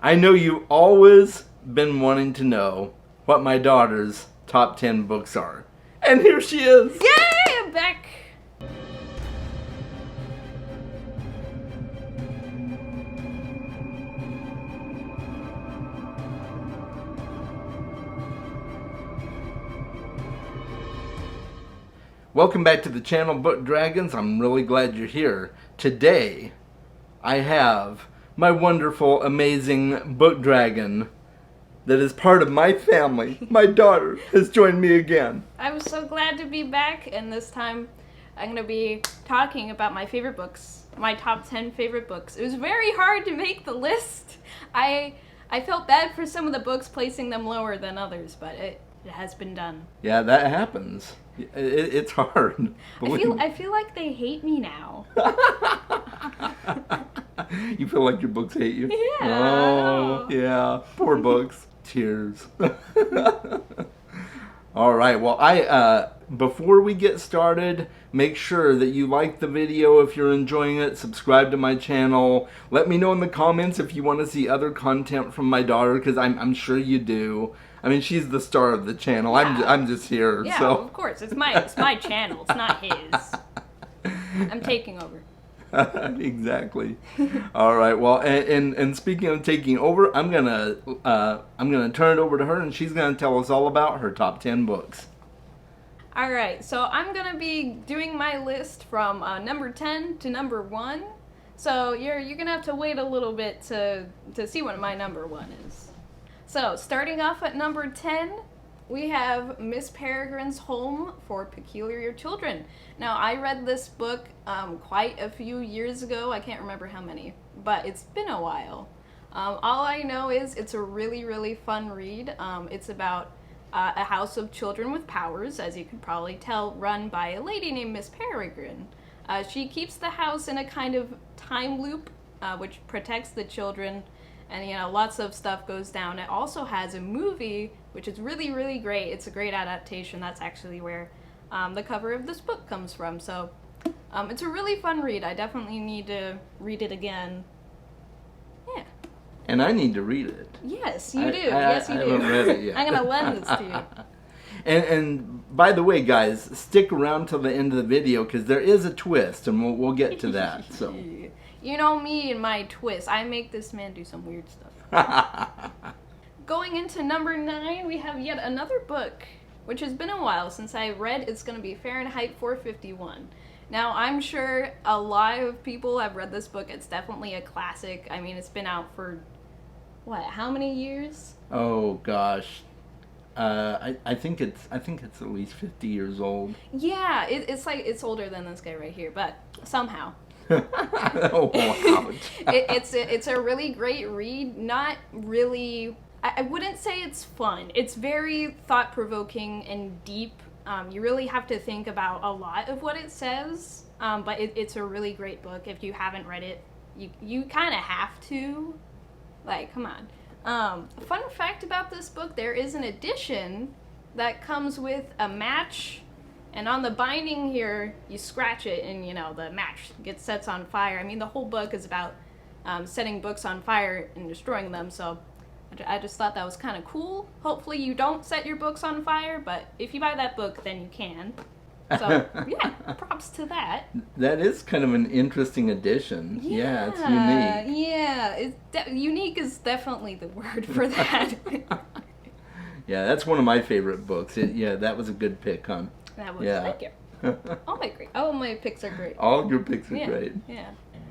I know you've always been wanting to know what my daughter's top 10 books are. And here she is! Yay! I'm back! Welcome back to the channel, Book Dragons. I'm really glad you're here. Today, I have my wonderful, amazing book dragon that is part of my family. My daughter has joined me again. I'm so glad to be back, and this time I'm going to be talking about my favorite books, my top 10 favorite books. It was very hard to make the list. I felt bad for some of the books, placing them lower than others, but it has been done. Yeah, that happens. It's hard. I feel like they hate me now. You feel like your books hate you? Yeah. Oh, yeah. Poor books. Tears. All right. Well, before we get started, make sure that you like the video if you're enjoying it. Subscribe to my channel. Let me know in the comments if you want to see other content from my daughter, because I'm sure you do. I mean, she's the star of the channel. Yeah. I'm just here. Yeah, so. of course. It's my channel. It's not his. I'm taking over. Exactly. All right. Well, and speaking of taking over, I'm gonna turn it over to her, and she's gonna tell us all about her top 10 books. All right. So I'm gonna be doing my list from number 10 to number 1. So you're gonna have to wait a little bit to see what my number 1 is. So starting off at number 10. We have Miss Peregrine's Home for Peculiar Children. Now, I read this book quite a few years ago. I can't remember how many, but it's been a while. All I know is it's a really, really fun read. It's about a house of children with powers, as you can probably tell, run by a lady named Miss Peregrine. She keeps the house in a kind of time loop, which protects the children, and lots of stuff goes down. It also has a movie, which is really, really great. It's a great adaptation. That's actually where the cover of this book comes from. So it's a really fun read. I definitely need to read it again. Yeah. And I need to read it. Yes, you do. Yes, you do. I haven't read it yet. I'm going to lend this to you. And by the way, guys, stick around till the end of the video, because there is a twist, and we'll get to that. So. You know me and my twist. I make this man do some weird stuff. Going into number 9, we have yet another book, which has been a while since I read. It's going to be Fahrenheit 451. Now, I'm sure a lot of people have read this book. It's definitely a classic. I mean, it's been out for, what, how many years? Oh, gosh. I think it's at least 50 years old. Yeah, it's like, it's older than this guy right here, but somehow. Oh, ouch. It's a really great read. Not really... I wouldn't say it's fun. It's very thought-provoking and deep. You really have to think about a lot of what it says, but it's a really great book. If you haven't read it, you kind of have to. Like, come on. Fun fact about this book, there is an edition that comes with a match, and on the binding here, you scratch it, and, the match sets on fire. I mean, the whole book is about setting books on fire and destroying them, so... I just thought that was kind of cool. Hopefully you don't set your books on fire, but if you buy that book, then you can. So, yeah, props to that. That is kind of an interesting addition. Yeah, it's unique. Yeah, unique is definitely the word for that. Yeah, that's one of my favorite books. That was a good pick, huh? That was, thank you. All my picks are great. All your picks are great. Yeah.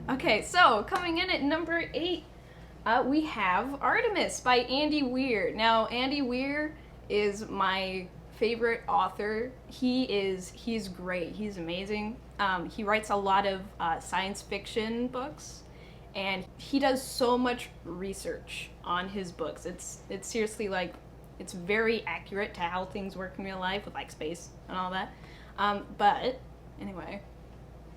Okay, so coming in at number 8, we have Artemis by Andy Weir. Now, Andy Weir is my favorite author. He's great. He's amazing. He writes a lot of science fiction books, and he does so much research on his books. It's seriously, like, it's very accurate to how things work in real life with, like, space and all that. But anyway,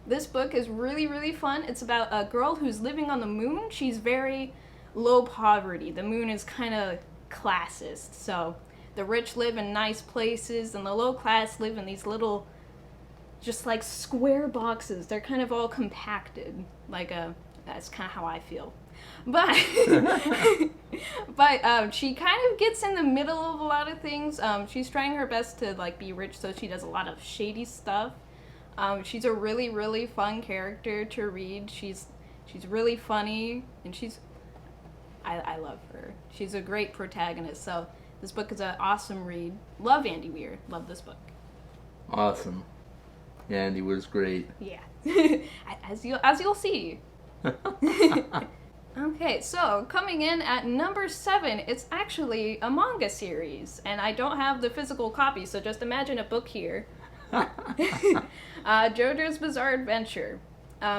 this book is really, really fun. It's about a girl who's living on the moon. She's very low poverty. The moon is kind of classist, so the rich live in nice places and the low class live in these little, just like square boxes. They're kind of all compacted, like that's kind of how I feel. But But she kind of gets in the middle of a lot of things. She's trying her best to like be rich, so she does a lot of shady stuff. She's a really, really fun character to read. She's really funny, and I love her. She's a great protagonist. So this book is an awesome read. Love Andy Weir. Love this book. Awesome. Yeah, Andy Weir's great. Yeah, as you'll see. Okay, so coming in at number 7, it's actually a manga series, and I don't have the physical copy, so just imagine a book here. JoJo's Bizarre Adventure,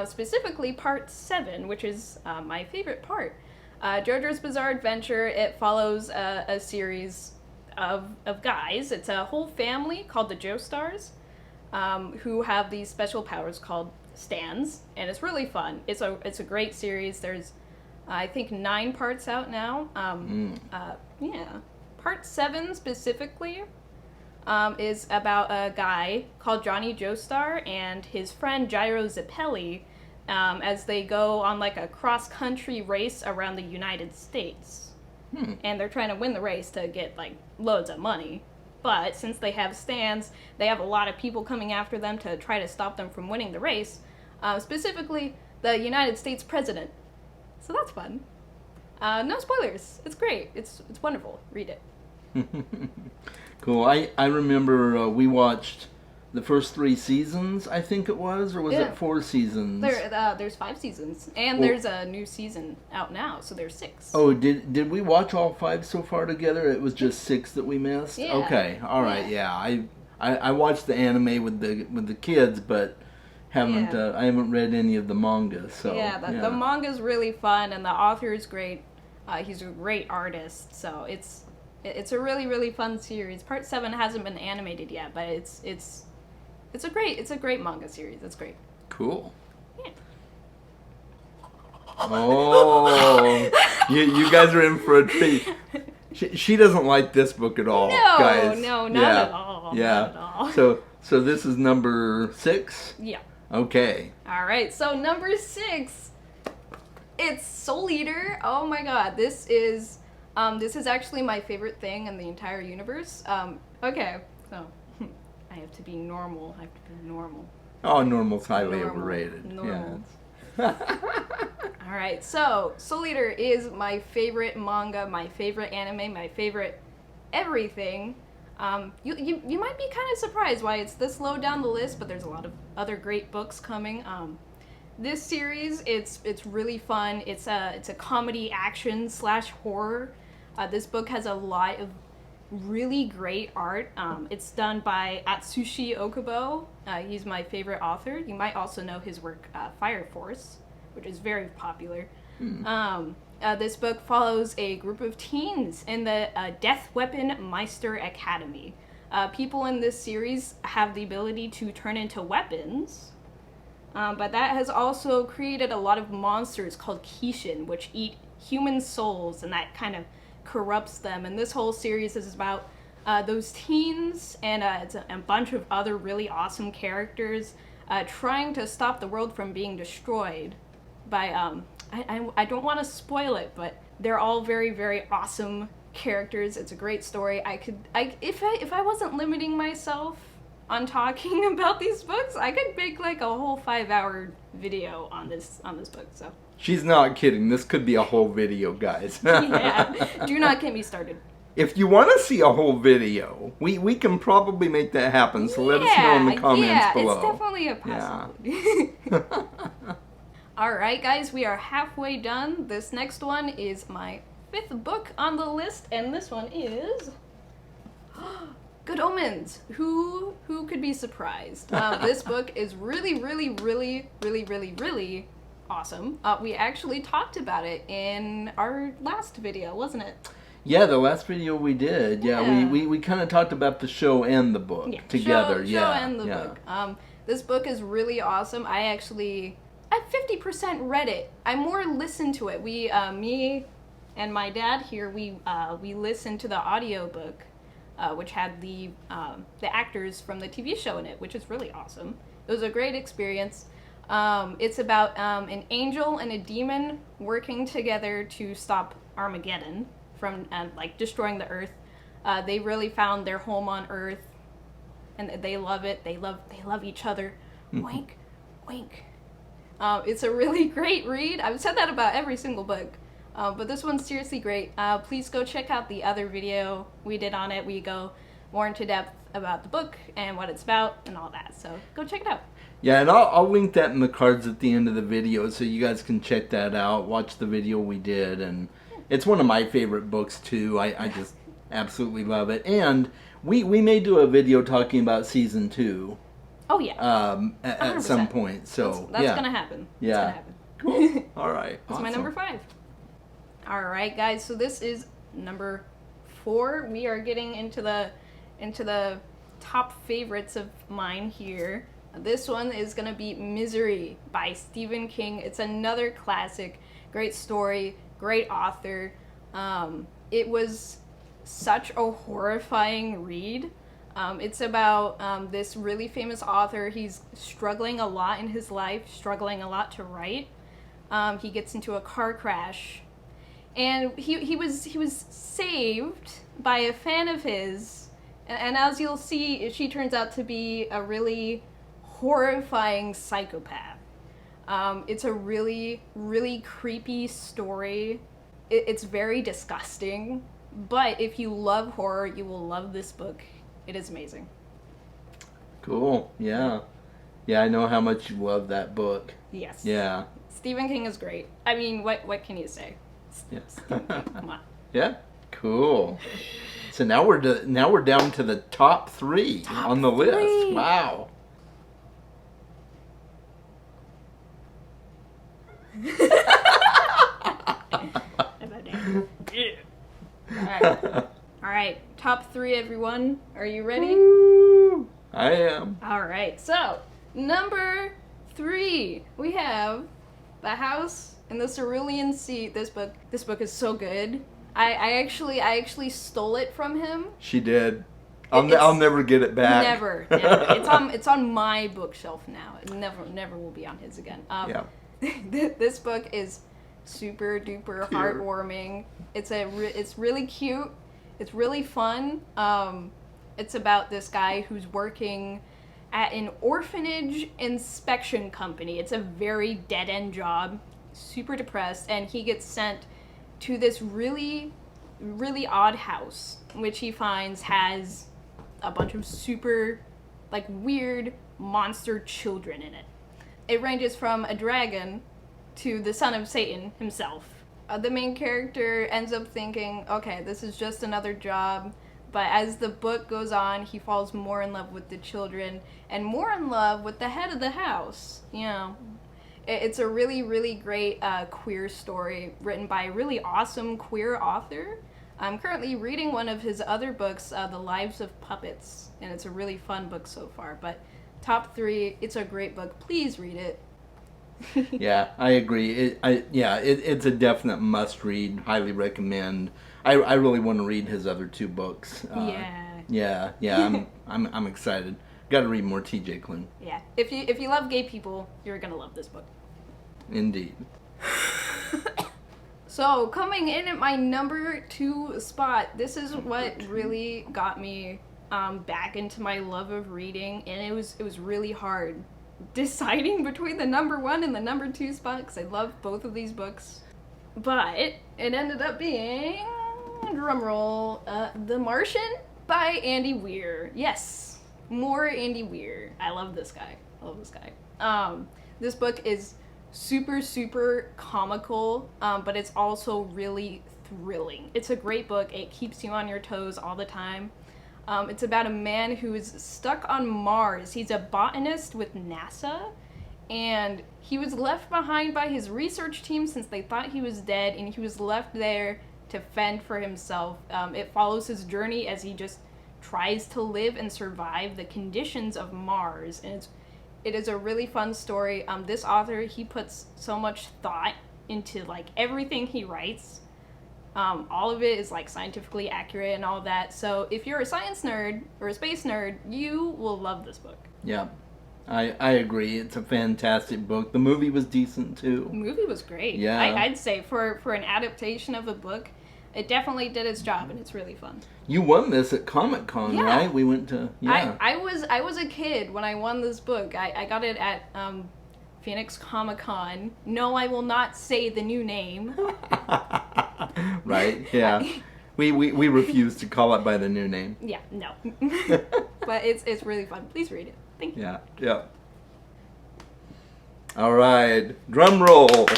specifically part 7, which is my favorite part. JoJo's Bizarre Adventure, it follows a series of guys. It's a whole family called the Joestars, who have these special powers called stands, and it's really fun. It's a great series. There's I think 9 parts out now. Yeah. Part 7 specifically is about a guy called Johnny Joestar and his friend Gyro Zappelli as they go on like a cross-country race around the United States. And they're trying to win the race to get like loads of money. But since they have stands, they have a lot of people coming after them to try to stop them from winning the race. Specifically, the United States president. So that's fun. No spoilers. It's great. It's wonderful. Read it. Cool. I remember we watched the first 3 seasons, I think it was, or was it 4 seasons? There's 5 seasons, and there's a new season out now, so there's 6. Oh, did we watch all 5 so far together? It was just 6 that we missed. Yeah. Okay. All right. Yeah. I watched the anime with the kids, but haven't I haven't read any of the manga. So the manga's really fun, and the author is great. He's a great artist, so it's a really, really fun series. Part 7 hasn't been animated yet, but it's a great manga series. It's great. Cool. Yeah. Oh, you guys are in for a treat. She doesn't like this book at all, guys. No, not at all. Yeah. Not at all. So this is number 6? Yeah. Okay. All right. So number 6, it's Soul Eater. Oh my God, this is actually my favorite thing in the entire universe. Okay, so I have to be normal. Oh, normal's highly overrated. Normal. Yeah. All right, so Soul Eater is my favorite manga, my favorite anime, my favorite everything. You might be kind of surprised why it's this low down the list, but there's a lot of other great books coming. This series, it's really fun. It's a comedy action / horror. This book has a lot of really great art. It's done by Atsushi Okubo. He's my favorite author. You might also know his work, Fire Force, which is very popular. This book follows a group of teens in the Death Weapon Meister Academy. People in this series have the ability to turn into weapons, but that has also created a lot of monsters called Kishin, which eat human souls, and that kind of corrupts them. And this whole series is about those teens and it's a bunch of other really awesome characters trying to stop the world from being destroyed by I don't want to spoil it, but they're all very, very awesome characters. It's a great story. If I wasn't limiting myself on talking about these books, I could make like a whole 5-hour video on this book. So She's not kidding. This could be a whole video, guys. yeah, do not get me started. If you want to see a whole video, we can probably make that happen. So let us know in the comments below. Yeah, it's definitely a possibility. Yeah. All right, guys, we are halfway done. This next one is my 5th book on the list, and this one is Good Omens. Who could be surprised? This book is really, really, really, really, really, really awesome. We actually talked about it in our last video, wasn't it? Yeah, the last video we did. Yeah, we kind of talked about the show and the book together. Show and the book. This book is really awesome. I 50% read it. I more listened to it. Me and my dad here, we listened to the audiobook, which had the actors from the TV show in it, which is really awesome. It was a great experience. It's about an angel and a demon working together to stop Armageddon from like destroying the Earth. They really found their home on Earth, and they love it. They love each other. Wink, wink. It's a really great read. I've said that about every single book, but this one's seriously great. Please go check out the other video we did on it. We go more into depth about the book and what it's about and all that. So go check it out. Yeah, and I'll link that in the cards at the end of the video so you guys can check that out, watch the video we did, and it's one of my favorite books too. I just absolutely love it. And we may do a video talking about season 2. Oh yeah. At some point. So that's yeah. gonna happen. Yeah. It's gonna happen. Cool. All right. That's my number 5. All right, guys. So this is number 4. We are getting into the top favorites of mine here. This one is gonna be Misery by Stephen King. It's another classic. Great story. Great author. It was such a horrifying read. It's about this really famous author. He's struggling a lot in his life, struggling a lot to write. He gets into a car crash, and he was saved by a fan of his. And as you'll see, she turns out to be a really horrifying psychopath. It's a really, really creepy story. It's very disgusting, but if you love horror, you will love this book. It is amazing. Cool. Yeah. Yeah, I know how much you love that book. Yes. Yeah. Stephen King is great. I mean, what can you say? Yeah. Stephen King, come on. Yeah. Cool. So now we're down to the top 3 on the list. Wow. All right, top 3, everyone. Are you ready? Woo, I am. All right, so number 3, we have The House in the Cerulean Sea. This book is so good. I actually stole it from him. She did. I'll never get it back. Never. It's on my bookshelf now. It never will be on his again. Yeah. This book is super duper heartwarming. It's really cute. It's really fun. It's about this guy who's working at an orphanage inspection company. It's a very dead-end job. Super depressed, and he gets sent to this really, really odd house, which he finds has a bunch of super, like, weird monster children in it. It ranges from a dragon to the son of Satan himself. The main character ends up thinking, okay, this is just another job, but as the book goes on, he falls more in love with the children and more in love with the head of the house. You know, it's a really, really great queer story written by a really awesome queer author. I'm currently reading one of his other books, The Lives of Puppets, and it's a really fun book so far. But top 3, it's a great book. Please read it. Yeah, I agree. It's a definite must-read. Highly recommend. I really want to read his other 2 books. Yeah. I'm excited. Got to read more T.J. Klune. Yeah, if you love gay people, you're gonna love this book. Indeed. So coming in at my number 2 spot, this is what really got me back into my love of reading, and it was really hard deciding between the number 1 and the number 2 spot because I love both of these books. But it ended up being, drumroll, The Martian by Andy Weir. Yes, more Andy Weir. I love this guy. This book is super, super comical, but it's also really thrilling. It's a great book. It keeps you on your toes all the time. It's about a man who is stuck on Mars. He's a botanist with NASA, and he was left behind by his research team since they thought he was dead, and he was left there to fend for himself. It follows his journey as he just tries to live and survive the conditions of Mars, and it is a really fun story. This author, he puts so much thought into, like, everything he writes. All of it is, like, scientifically accurate and all that. So if you're a science nerd or a space nerd, you will love this book. Yeah, I agree. It's a fantastic book. The movie was decent too. The movie was great. Yeah. I'd say for an adaptation of a book, it definitely did its job, and it's really fun. You won this at Comic-Con, Yeah. right? We went to, yeah. I was a kid when I won this book. I got it at Phoenix Comic-Con. No, I will not say the new name. Right, yeah. We refuse to call it by the new name. Yeah, no. But it's really fun. Please read it. Thank you. Yeah, yeah. All right, drum roll.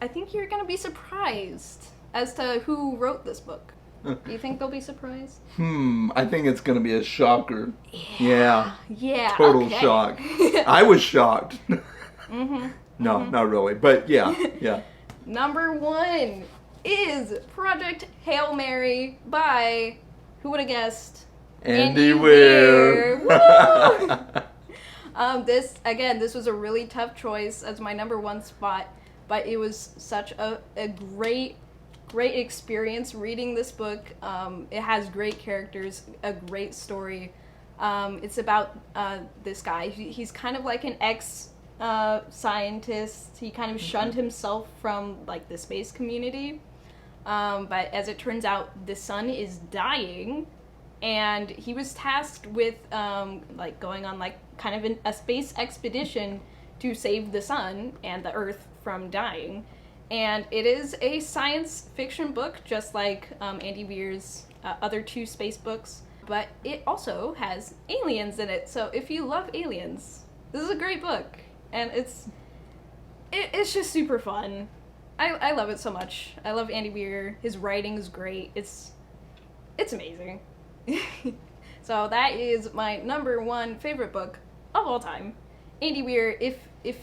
I think you're gonna be surprised as to who wrote this book. Do you think they'll be surprised? I think it's gonna be a shocker. Yeah. Yeah. Total okay. shock. I was shocked. Mm-hmm. No, not really, but yeah, yeah. Number 1 is Project Hail Mary by, who would have guessed? Andy Weir. Woo! This was a really tough choice as my number 1 spot, but it was such a great experience reading this book. It has great characters, a great story. It's about this guy. He's kind of like an ex-scientist. He kind of shunned himself from like the space community. But as it turns out, the sun is dying, and he was tasked with like going on like kind of a space expedition to save the sun and the Earth from dying. And it is a science fiction book, just like Andy Weir's other 2 space books, but it also has aliens in it. So if you love aliens, this is a great book, and it's just super fun. I love it so much. I love Andy Weir. His writing is great. It's amazing. So that is my number 1 favorite book of all time. Andy Weir, if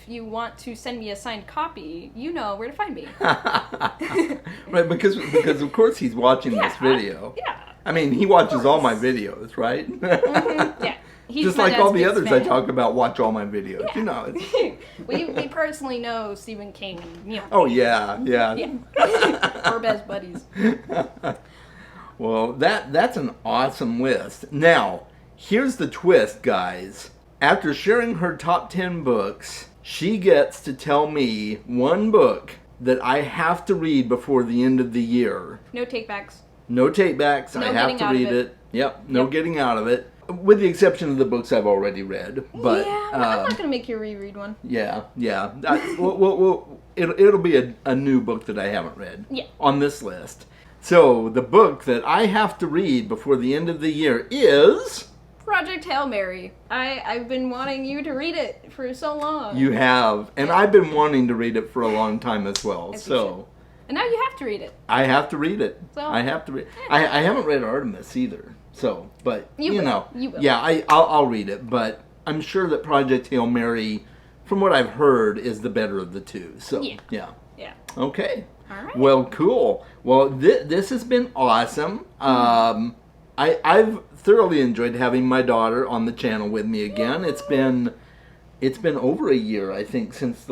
you want to send me a signed copy, you know where to find me. Right, because of course he's watching this video. Yeah. I mean, he watches all my videos, right? Mm-hmm. Yeah. He's just my like dad's all the biggest others fan. I talk about watch all my videos. Yeah. You know. we personally know Stephen King and Neil. Oh yeah. Yeah. We're best buddies. Well, that's an awesome list. Now, here's the twist, guys. After sharing her top 10 books, she gets to tell me one book that I have to read before the end of the year. No takebacks. No takebacks. No I have getting to out of read it. it. Yep, no getting out of it. With the exception of the books I've already read. But yeah, I'm not going to make you reread one. Yeah. It'll be a new book that I haven't read on this list. So, the book that I have to read before the end of the year is... Project Hail Mary. I've been wanting you to read it for so long. You have. And I've been wanting to read it for a long time as well. As you should. And now you have to read it. I have to read it. So, I have to read I haven't read Artemis either. So, but, you know. You will. Yeah, I'll read it. But I'm sure that Project Hail Mary, from what I've heard, is the better of the 2. So, yeah. Okay. All right. Well, cool. Well, this has been awesome. I've thoroughly enjoyed having my daughter on the channel with me again. It's been over a year, I think, since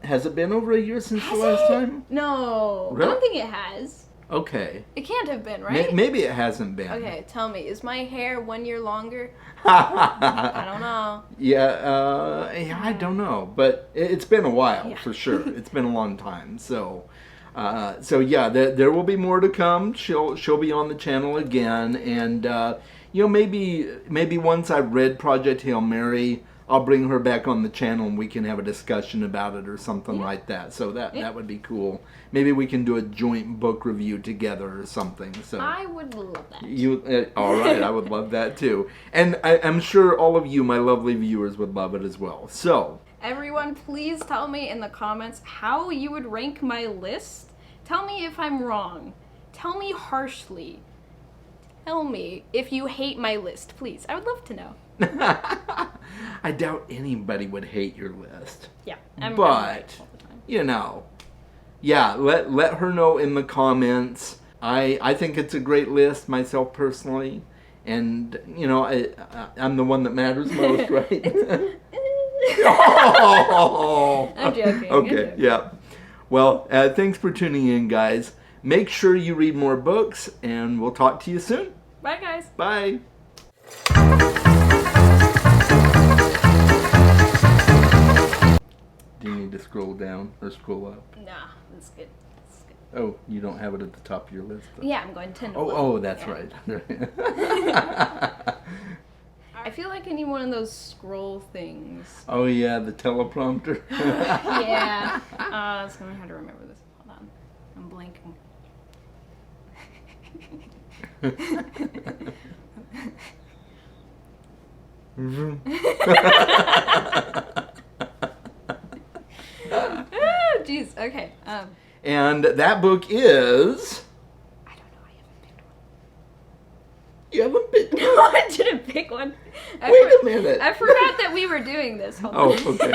has it been over a year since the last time? No. Really? I don't think it has. Okay. It can't have been, right? Maybe it hasn't been. Okay, tell me, is my hair 1 year longer? I don't know. Yeah, I don't know, but it's been a while for sure. It's been a long time, so yeah, there will be more to come. She'll be on the channel again, and maybe once I've read Project Hail Mary, I'll bring her back on the channel and we can have a discussion about it or something like that. So that would be cool. Maybe we can do a joint book review together or something. So I would love that. All right, I would love that too. And I'm sure all of you, my lovely viewers, would love it as well. So everyone, please tell me in the comments how you would rank my list. Tell me if I'm wrong. Tell me harshly. Tell me if you hate my list, please. I would love to know. I doubt anybody would hate your list. Yeah, but right all the time. Let her know in the comments. I think it's a great list myself personally, and I'm the one that matters most, right? Oh! I'm joking. Okay, yeah. Well, thanks for tuning in, guys. Make sure you read more books, and we'll talk to you soon. Bye, guys. Bye. Do you need to scroll down or scroll up? Nah, that's good. That's good. Oh, you don't have it at the top of your list, though. Yeah, I'm going 10 to Oh, 1. oh, that's Yeah. right. I feel like I need one of those scroll things. Oh, yeah, the teleprompter. Yeah. I was going to have to remember this. Hold on. I'm blanking. Oh, jeez. Okay. And that book is... I don't know. I haven't picked one. You haven't picked No, I didn't pick one. Wait a minute. I forgot that we were doing this. Hold Oh, on. okay.